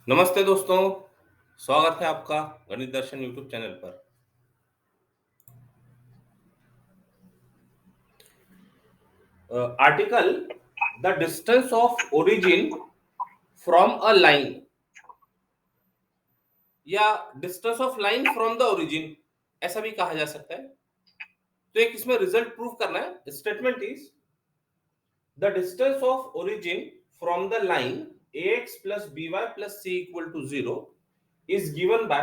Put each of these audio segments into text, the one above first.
नमस्ते दोस्तों, स्वागत है आपका गणित दर्शन यूट्यूब चैनल पर। Article the distance of origin from a line या distance of line from the origin, ऐसा भी कहा जा सकता है। तो एक इसमें रिजल्ट प्रूव करना है। Statement is the distance of origin from the line ax plus by plus c equal to 0 is given by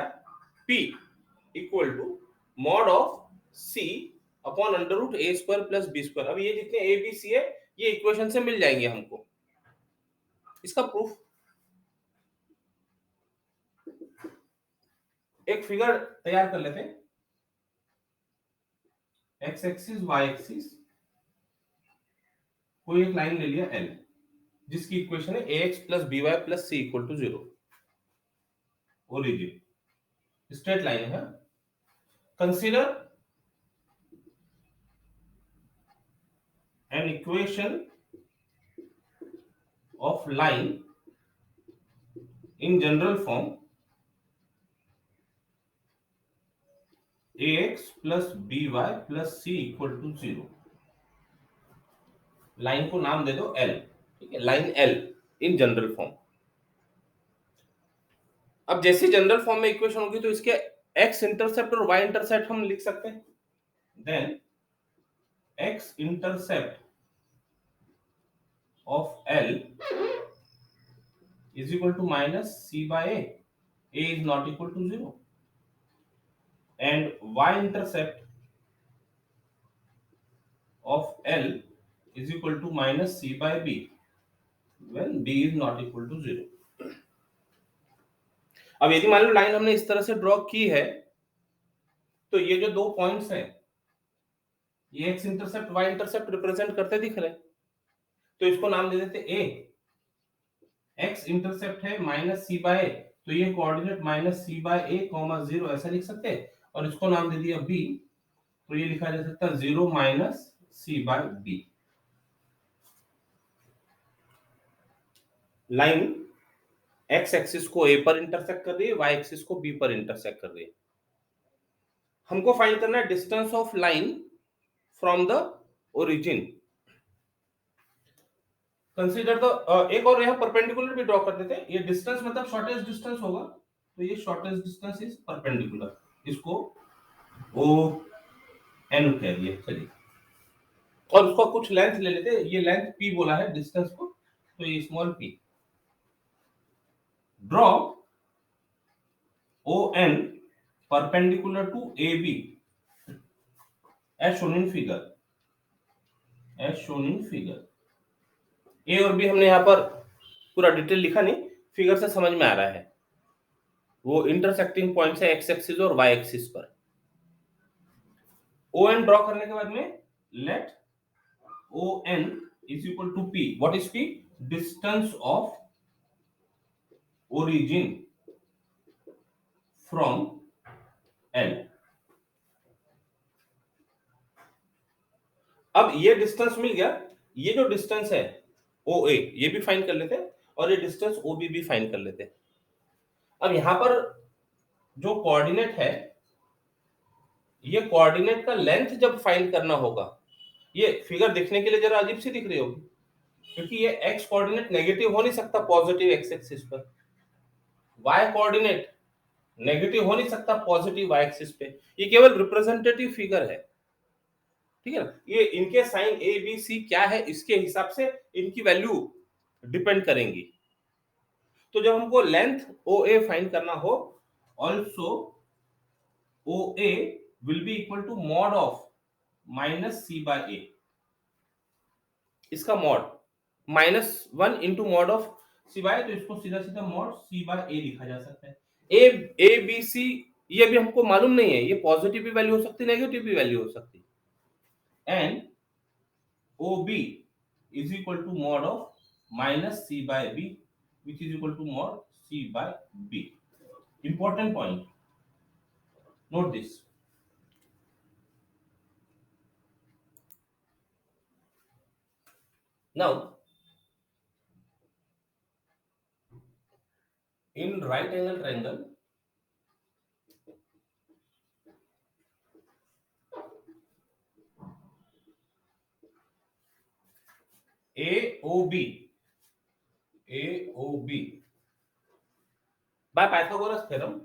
p equal to mod of c upon under root A square plus B square. अब ये जितने A B C है ये equation से मिल जाएंगे हमको। इसका proof एक फिगर तैयार कर लेते हैं। एक्स एक्सिस वाई एक्सिस, कोई एक लाइन ले लिया एल जिसकी इक्वेशन है a x plus b y plus c equal to 0। Origin straight line है। Consider an equation of line in general form ax plus by plus c equal to 0। Line को नाम दे दो L, ठीक है, line L in general form. अब जैसे general form में इक्वेशन होगी तो इसके एक्स इंटरसेप्ट और वाई इंटरसेप्ट हम लिख सकते हैं। Then X intercept of L is equal to minus c by a. A is not equal to 0. And y intercept of L is equal to minus c by b when b is not equal to 0. अब यदि मान लो line हमने इस तरह से draw की है तो ये जो दो पॉइंट्स हैं ये X intercept Y intercept represent करते दिख रहे हैं, तो इसको नाम दे देते ए। एक्स इंटरसेप्ट है माइनस सी बाय, तो ये coordinate minus C by A comma 0 ऐसा लिख सकते हैं। और इसको नाम दे दिया बी, तो ये लिखा जा सकता है 0 minus C by b. Line x axis को ए पर इंटरसेक्ट कर रही है, वाई एक्सिस को बी पर इंटरसेक्ट कर रही है। हमको फाइंड करना है distance of line from the origin. Consider the एक और यहां परपेंडिकुलर भी ड्रॉ कर देते हैं। ये डिस्टेंस मतलब शॉर्टेस्ट डिस्टेंस होगा, तो ये शॉर्टेस्ट डिस्टेंस इज परपेंडिकुलर। इसको ओ एन कह दिए, चलिए। और उसका कुछ लेंथ ले लेते हैं। ये लेंथ p बोला है डिस्टेंस को, तो ये small p। Draw O N perpendicular to A B as shown in figure. As shown in figure A और बी हमने यहां पर पूरा डिटेल लिखा नहीं, फिगर से समझ में आ रहा है। वो इंटरसेक्टिंग पॉइंट्स है एक्स एक्सिस और वाई एक्सिस पर। ओ एन ड्रॉ करने के बाद में let O N is equal to P. What is P? Distance of origin from L. अब ये डिस्टेंस मिल गया। ये जो डिस्टेंस है ओ ए ये भी फाइंड कर लेते हैं, और ये डिस्टेंस ओ बी भी फाइंड कर लेते हैं। अब यहां पर जो कोऑर्डिनेट है, ये कोऑर्डिनेट का लेंथ जब फाइंड करना होगा, ये फिगर दिखने के लिए जरा अजीब सी दिख रही होगी क्योंकि ये एक्स कोऑर्डिनेट नेगेटिव हो नहीं सकता पॉजिटिव एक्स एक्सिस पर, वाई कोऑर्डिनेट नेगेटिव हो नहीं सकता पॉजिटिव वाई एक्सिस पे। ये केवल रिप्रेजेंटेटिव फिगर है, ठीक है ना। ये इनके साइन ए बी सी क्या है इसके हिसाब से इनकी वैल्यू डिपेंड करेंगी। तो जब हमको लेंथ ओ ए फाइंड करना हो, also O A will be equal to mod of minus C by A. इसका mod -1 into mod of C by, तो इसको सीधा सीधा मॉड सी बाय ए लिखा जा सकता है। ए बी सी ये भी हमको मालूम नहीं है, ये पॉजिटिव भी वैल्यू हो सकती है, नेगेटिव भी वैल्यू हो सकती है। And OB is equal to mod of minus C by B, which is equal to mod C by B. Important point. Note this. Now, in right angle triangle AOB by Pythagoras theorem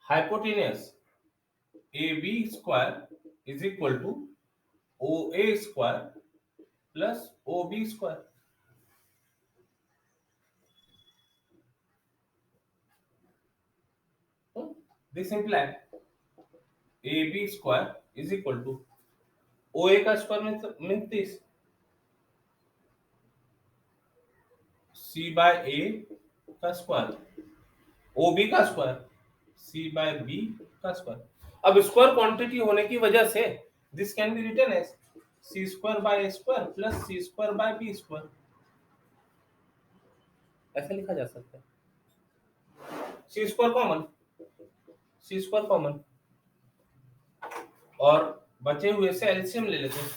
hypotenuse AB square is equal to OA square plus OB square. This implies AB square is equal to OA का square means this C by A का square OB का square C by B का square. अब square quantity होने की वजह से this can be written as C square by A square plus C square by B square, ऐसा लिखा जा सकता है। C स्क्वायर कॉमन और बचे हुए से एलसीएम ले लेते हैं,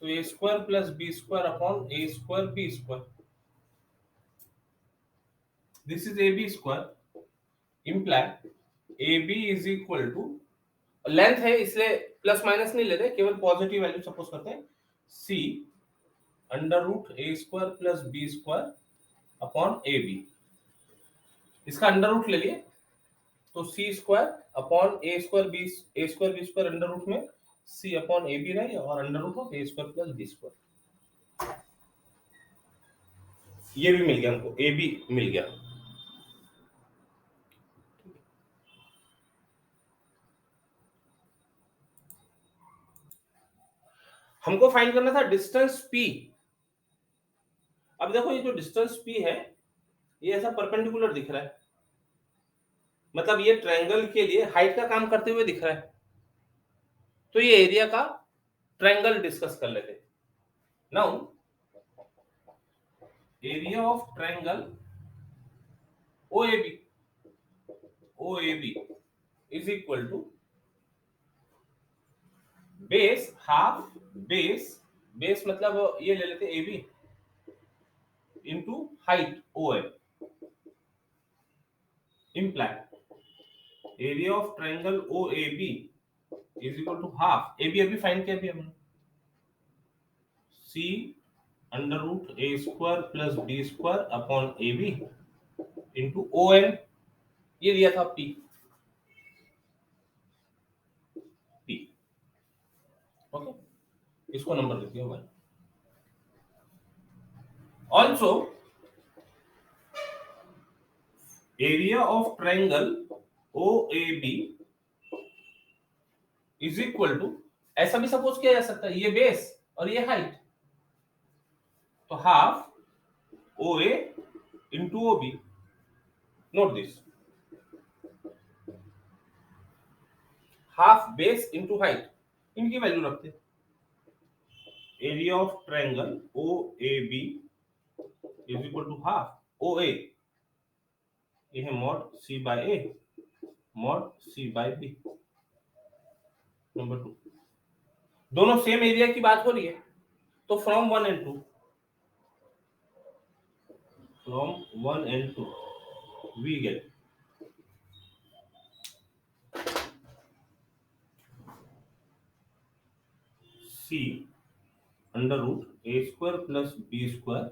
तो A square plus B square upon A square B square, this is AB square imply AB is equal to, length है इसलिए प्लस माइनस नहीं लेते, केवल पॉजिटिव वैल्यू सपोज करते हैं, C under root A square plus B square upon AB, इसका under root ले लिए तो C square upon A square B square under root में C अपॉन AB रहे और under root of A square plus B square, ये भी मिल गया हमको, AB मिल गया। हमको फाइंड करना था डिस्टेंस P। अब देखो ये जो डिस्टेंस P है ये ऐसा परपेंडिकुलर दिख रहा है, मतलब ये ट्रायंगल के लिए हाइट का काम करते हुए दिख रहा है, तो ये एरिया का ट्रायंगल डिस्कस कर लेते हैं। Now area of triangle OAB is equal to base half base मतलब ये ले लेते हैं AB into height OA, imply area of triangle OAB is equal to half, AB अभी फाइंड किया अभी हमने, C under root A square plus B square upon AB into ON, ये दिया था P। ओके, इसको नंबर लिख दिया। Also area of triangle OAB is equal to, ऐसा भी सपोज किया जा सकता है, ये बेस और ये हाइट, तो half OA into OB, note this, half base into height, इनकी वैल्यू रखते हैं। Area of triangle OAB is equal to half OA, ये है mod C by A mod C by B। Number 2, दोनों same area की बात हो रही है, तो from 1 and 2 we get C under root A square plus B square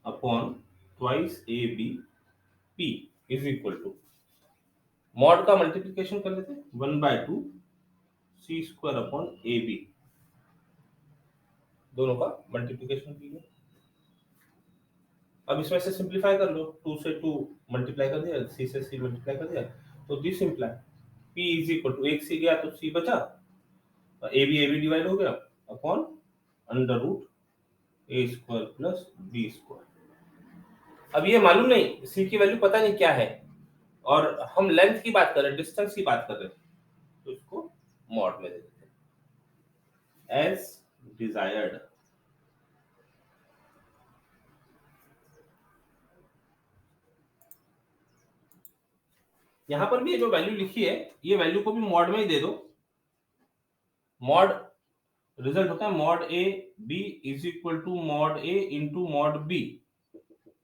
upon twice AB P is equal to, mod का multiplication कर लेते हैं, 1/2 C स्क्वायर अपॉन AB, दोनों का मल्टीप्लिकेशन कीजिए। अब इसमें से सिंपलीफाई कर लो, 2 से 2 मल्टीप्लाई कर दिया, C से C मल्टीप्लाई कर दिया, तो this imply P is equal to, एक C गया तो C बचा, AB डिवाइड हो गया upon under root A square plus B square. अब ये मालूम नहीं, C की वैल्यू पता नहीं क्या है, और हम लेंथ की बात कर रहे हैं, डिस्टेंस की बात कर रहे हैं, तो इसको मॉड में दे देते हैं एज डिजायर्ड। यहां पर भी जो वैल्यू लिखी है ये वैल्यू को भी मॉड में ही दे दो, मॉड रिजल्ट होता है mod A B is equal to mod A into mod B.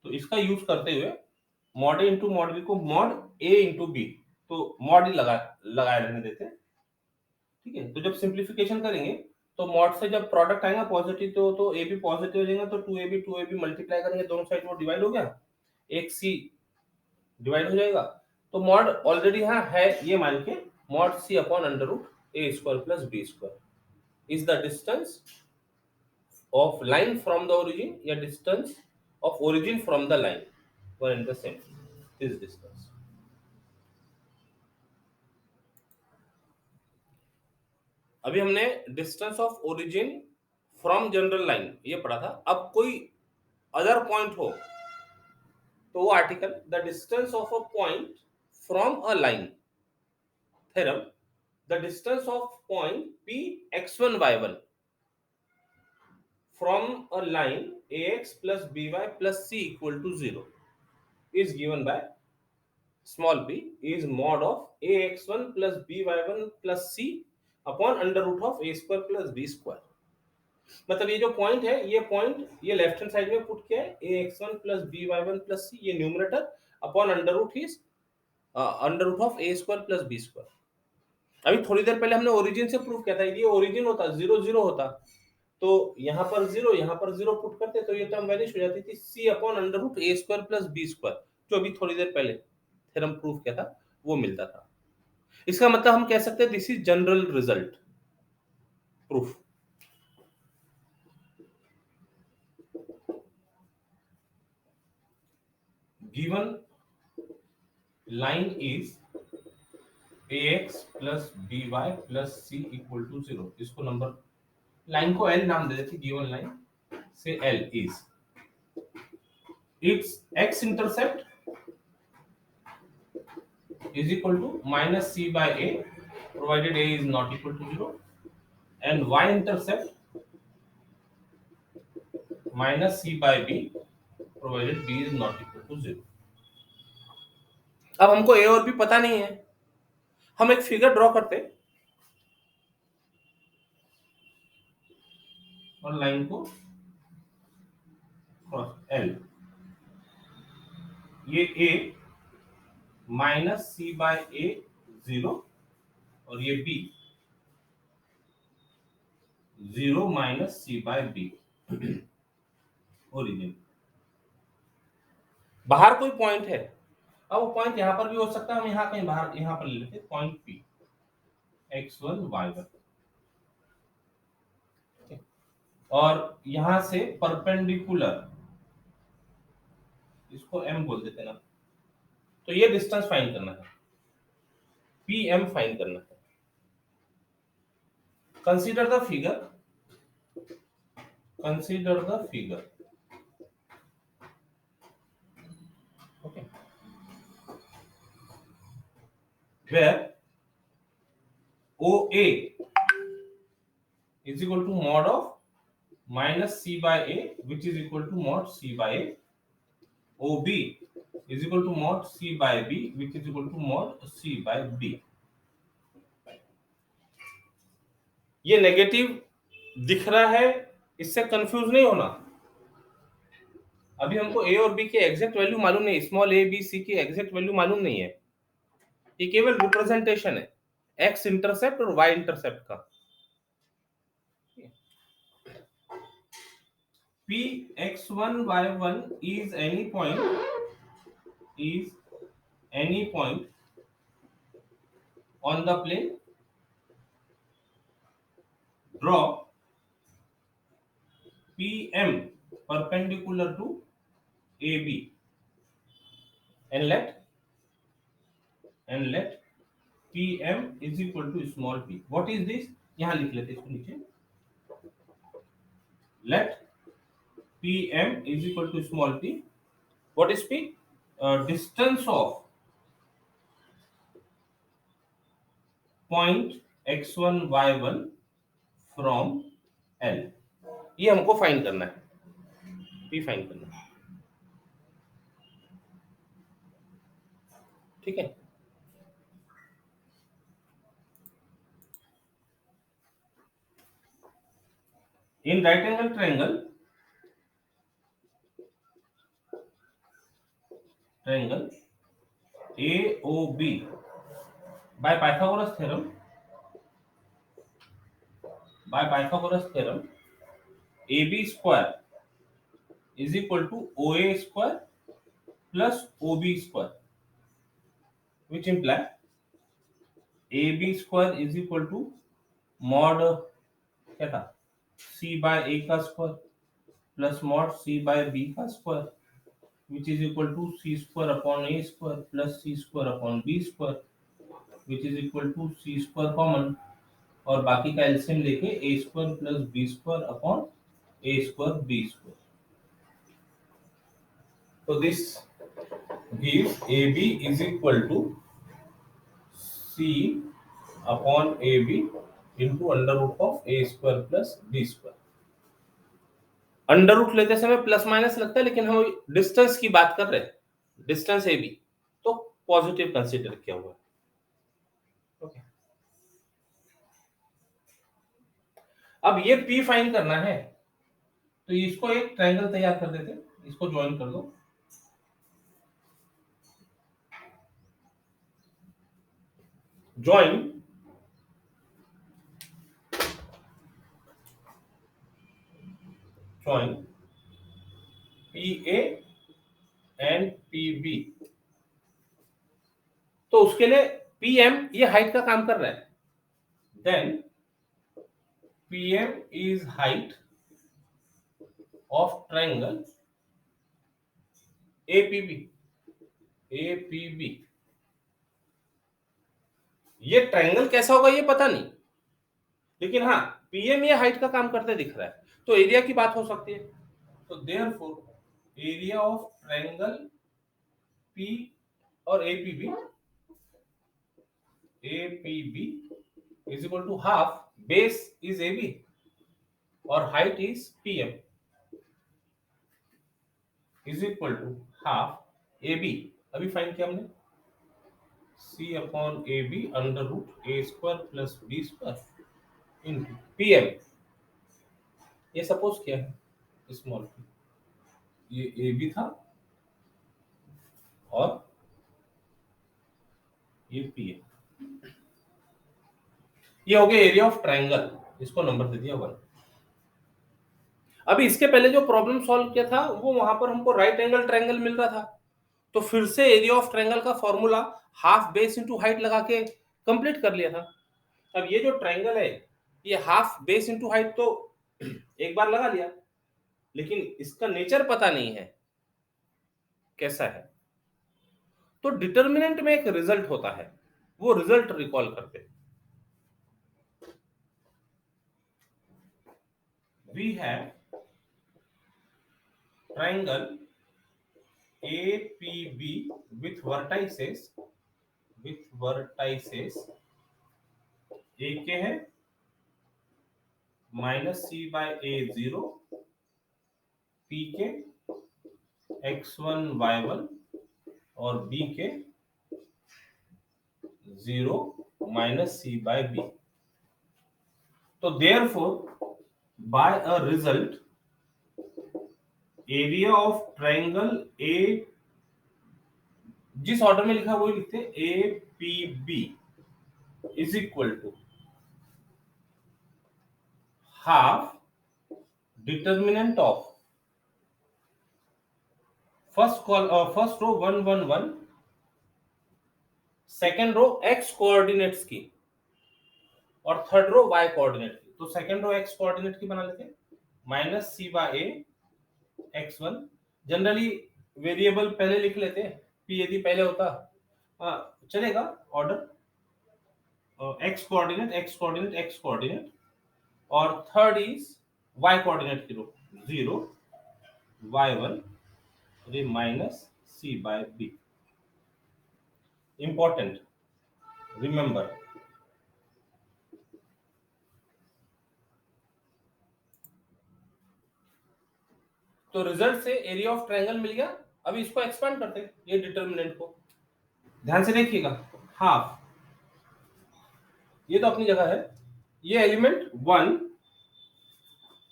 तो इसका यूज करते हुए mod A into mod B को मॉड ए इंटू बी, तो मॉड ही लगाए रहने देते हैं। ठीक है, तो जब सिंप्लीफिकेशन करेंगे तो मॉड से जब प्रोडक्ट आएगा पॉजिटिव तो ए बी पॉजिटिव हो जाएगा, तो टू ए बी मल्टीप्लाई करेंगे दोनों साइड, वो डिवाइड हो गया, एक सी डिवाइड हो जाएगा। तो मॉड ऑलरेडी यहाँ है, ये मान के mod C upon under root A square plus B square is the distance of line from the origin या distance of origin from the line, one and the same, this distance। अभी हमने distance of origin from general line ये पढ़ा था। अब कोई other point हो तो वो article the distance of a point from a line theorem, the distance of point P x1 y1 from a line ax plus by plus c equal to 0 is given by small p is mod of ax1 plus by1 plus c upon under root of a square plus b square। मतलब ये जो point है, ये point ये left hand side में put किया है ax1 plus by1 plus c, ये numerator upon under root is under root of a square plus b square. अभी थोड़ी देर पहले हमने ओरिजिन से प्रूव किया था, ये ओरिजिन होता 0 0 होता, तो यहाँ पर 0 यहाँ पर 0 पुट करते तो ये टर्म वैनिश हो जाती थी, c upon under root a square plus b square, जो अभी थोड़ी देर पहले थ्योरम प्रूव किया था वो मिलता था। इसका मतलब हम कह सकते हैं this is general result proof. Given line is ax plus by plus c equal to 0, इसको नंबर लाइन को l नाम दे देते, गिवन लाइन से l is its x intercept is equal to minus c by a provided a is not equal to 0 and y intercept minus c by b provided b is not equal to 0। अब हमको a और b पता नहीं है, हम एक figure draw करते और लाइन को क्रॉस l, ये a minus c by a 0 और ये b 0 minus c by b origin. बाहर कोई पॉइंट है, अब वो पॉइंट यहां पर भी हो सकता है, हम यहां कहीं बाहर यहां पर ले लेते पॉइंट p x1 y1, और यहां से परपेंडिकुलर इसको m बोल देते ना, तो ये डिस्टेंस फाइंड करना है, pm फाइंड करना है। Consider the figure, consider the figure, okay, where OA is equal to mod of minus c by a which is equal to mod c by a, OB is equal to mod c by b which is equal to mod c by b। ये negative दिख रहा है, इससे confuse नहीं होना। अभी हमको a और b के एग्जैक्ट वैल्यू मालूम नहीं, स्मॉल a b c की एग्जैक्ट वैल्यू मालूम नहीं है, ये केवल रिप्रेजेंटेशन है x इंटरसेप्ट और y इंटरसेप्ट का। p x1 y1 is any point on the plane, draw pm perpendicular to ab and let pm is equal to small p। what is this, यहां लिख लेते इसको नीचे, let pm is equal to small p, what is p, distance of point x1 y1 from l, ये हमको find करना है, p find करना है, ठीक है। In right angle triangle AOB by Pythagoras theorem AB square is equal to OA square plus OB square, which imply AB square is equal to mod क्या था C by A का square plus mod C by B का square, which is equal to C square upon A square plus C square upon B square, which is equal to C square common और बाकी का LCM लेके A square plus B square upon A square B square. So this gives AB is equal to C upon AB into under root of A square plus B square. Under root लेते समय plus minus लगता है, लेकिन हम distance की बात कर रहे हैं, डिस्टेंस AB, तो पॉजिटिव कंसीडर किया हुआ है. ओके, अब ये P फाइंड करना है, तो इसको एक ट्रायंगल तैयार कर देते, इसको ज्वाइन कर दो. Join PA and PB. तो उसके लिए PM ये हाइट का काम कर रहा है, then PM is height of triangle APB. ये ट्रायंगल कैसा होगा ये पता नहीं, लेकिन हाँ PM ये हाइट का काम करते दिख रहा है, तो एरिया की बात हो सकती है. तो therefore area of triangle P और APB is equal to half, base is AB और height is PM is equal to half AB. अभी फाइंड किया हमने C upon AB under root A square plus B square into PM. ये suppose क्या है, small p, ये AB था और ये PM. ये हो गया एरिया ऑफ ट्रायंगल, इसको नंबर दे दिया 1. अभी इसके पहले जो प्रॉब्लम सॉल्व किया था वो वहां पर हमको राइट एंगल ट्रायंगल मिल रहा था, तो फिर से एरिया ऑफ ट्रायंगल का formula half base into height लगा के कंप्लीट कर लिया था. अब ये जो ट्रायंगल है ये हाफ बेस इनटू हाइट तो एक बार लगा लिया, लेकिन इसका नेचर पता नहीं है कैसा है, तो डिटर्मिनेंट में एक रिजल्ट होता है, वो रिजल्ट रिकॉल करते हैं. We have triangle APB with vertices AK है माइनस C by A0, P के X1 Y1 और B के 0 minus C by B. तो therefore by a result area of triangle A, जिस ऑर्डर में लिखा वही लिखते हैं, APB is equal to half determinant of first row 1 1 1, second row x coordinates की और थर्ड रो y कोऑर्डिनेट की. तो सेकेंड रो x कोऑर्डिनेट की बना लेते हैं minus C by A x1. Generally variable पहले लिख लेते हैं, p यदि पहले होता चलेगा ऑर्डर, x कोऑर्डिनेट और थर्ड इज y कोऑर्डिनेट की रो 0 y1 minus C by B. Important, remember. तो रिजल्ट से एरिया ऑफ ट्रायंगल मिल गया. अभी इसको एक्सपेंड करते हैं, ये डिटर्मिनेंट को ध्यान से देखिएगा. हाफ ये तो अपनी जगह है, ये एलिमेंट 1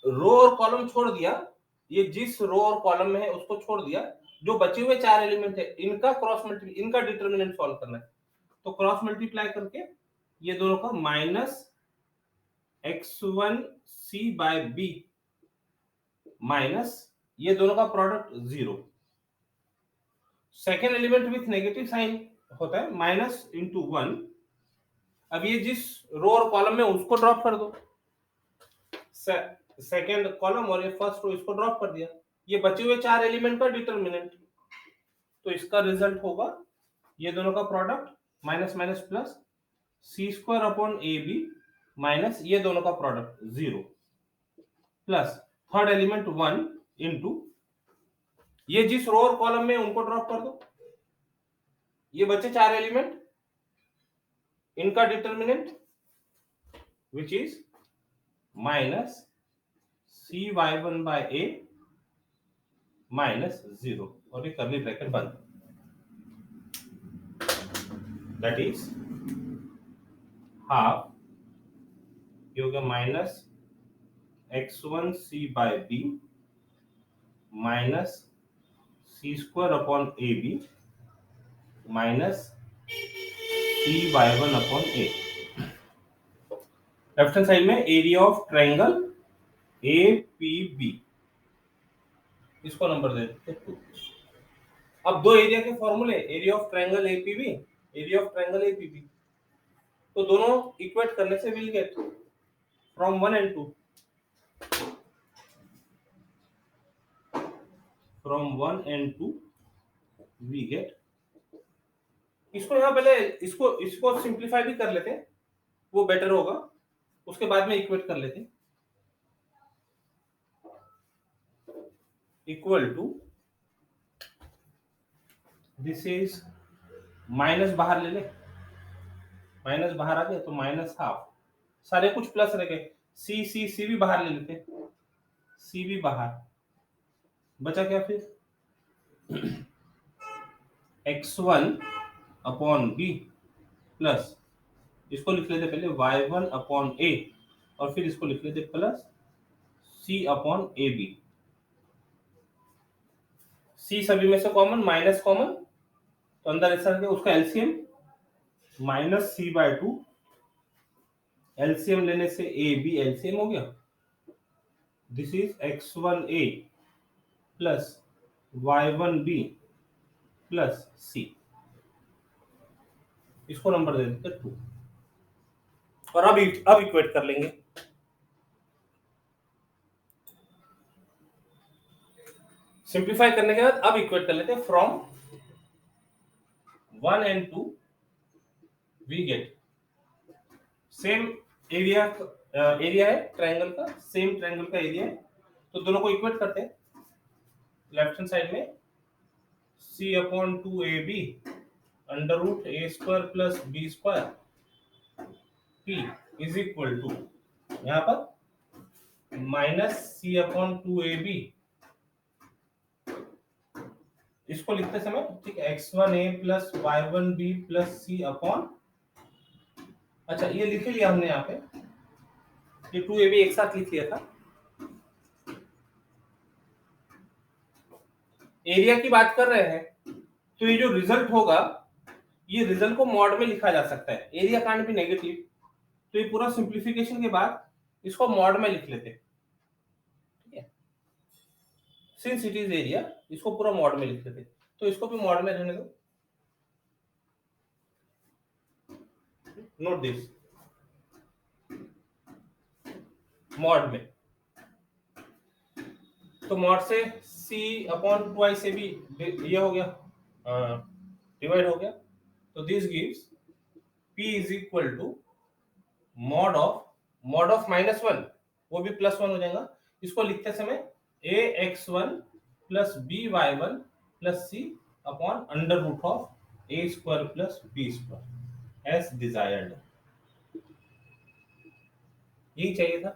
रो और कॉलम छोड़ दिया, ये जिस रो और कॉलम में है उसको छोड़ दिया, जो बचे हुए 4 एलिमेंट है इनका क्रॉस मल्टीप्लाई, इनका डिटर्मिनेंट सॉल्व करना है। तो क्रॉस मल्टीप्लाई करके ये दोनों का माइनस x1c/b माइनस ये दोनों का product 0। Second element with negative sign होता है -(1). अब ये जिस रो और कॉलम में उसको ड्रॉप कर दो, सेकेंड कॉलम, और ये फर्स्ट रो इसको ड्रॉप कर दिया, ये बचे हुए 4 एलिमेंट का डिटर्मिनेंट। तो इसका रिजल्ट होगा ये दोनों का product minus minus plus c² minus ये दोनों का product 0 plus third element 1 into ये जिस रो और कॉलम में उनको ड्रॉप कर दो, ये बचे 4 एलिमेंट, इनका determinant which is minus cy1/a minus 0, और ये कर्ली ब्रैकेट बंद, दैट इज हाफ, ये हो गया minus x1c/b minus c²/ab minus cy1/a। Left hand side में एरिया ऑफ ट्रायंगल APB, इसको नंबर दे देते 2। अब दो एरिया के फॉर्मूले, area of triangle APB, area of triangle APB, तो दोनों इक्वेट करने से will get from 1 and 2, from 1 and 2 we gate, इसको यहाँ पहले इसको सिंप्लीफाई भी कर लेते हैं, वो बेटर होगा, उसके बाद में इक्वेट कर लेते हैं। Equal to, this is minus बाहर ले ले, माइनस बाहर आ गया तो माइनस हाफ, सारे कुछ प्लस रह गए, सी भी बाहर ले लेते, सी भी बाहर, बचा क्या फिर x1/b प्लस, इसको लिख लेते पहले y1/a, और फिर इसको लिख लेते प्लस c/ab। c सभी में से कॉमन, माइनस कॉमन, तो अंदर ऐसा रह गया, उसका एलसीएम -c/2, एलसीएम लेने से ab एलसीएम हो गया, this is x1a plus y1b plus c, इसको नंबर दे देते 2, और अब इक्वेट कर लेंगे। सिंप्लीफाई करने के बाद अब इक्वेट कर लेते हैं, from 1 and 2 we get same area, area है ट्रायंगल का, सेम ट्रायंगल का एरिया है, तो दोनों को इक्वेट करते हैं। लेफ्ट हैंड साइड में c/2ab √a² plus b² p is equal to, यहाँ पर माइनस c/2ab, इसको लिखते समय ठीक है x1a plus y1b plus c/, अच्छा ये लिख लिया हमने यहाँ पे, ये 2ab एक साथ लिख लिया था। एरिया की बात कर रहे हैं, तो ये जो रिजल्ट होगा, ये रिजल्ट को मॉड में लिखा जा सकता है, एरिया कांट बी नेगेटिव, तो ये पूरा सिंप्लीफिकेशन के बाद इसको मॉड में लिख लेते, ठीक है, सिंस इट इज एरिया, इसको पूरा मॉड में लिख लेते, तो इसको भी मॉड में रहने दो, नोट दिस, मॉड में, तो मॉड से c/2i से भी ये हो गया, डिवाइड हो गया, तो this gives p is equal to mod of -1, वो भी +1 हो जाएगा, इसको लिखते समय ax1 plus by1 plus c/√a² plus b² as desired, यही चाहिए था,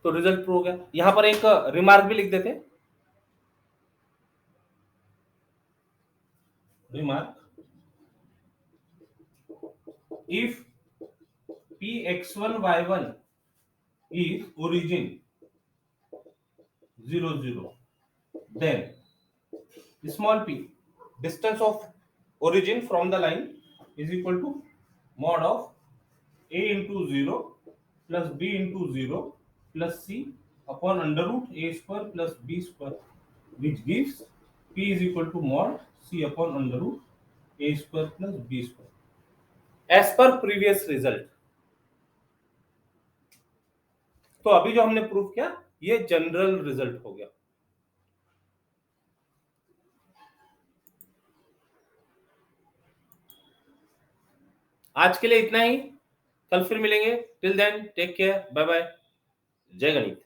तो रिजल्ट प्रूव हो गया। यहां पर एक रिमार्क भी लिख देते, remark, if px1y1 is origin 0 0, then small p, distance of origin from the line, is equal to mod of a into 0 plus b into 0 plus c upon under root a square plus b square, which gives p is equal to mod c upon under root a square plus b square. As per previous result, तो अभी जो हमने prove किया ये general result हो गया. आज के लिए इतना ही. कल फिर मिलेंगे. Till then take care. Bye bye. जय गणित.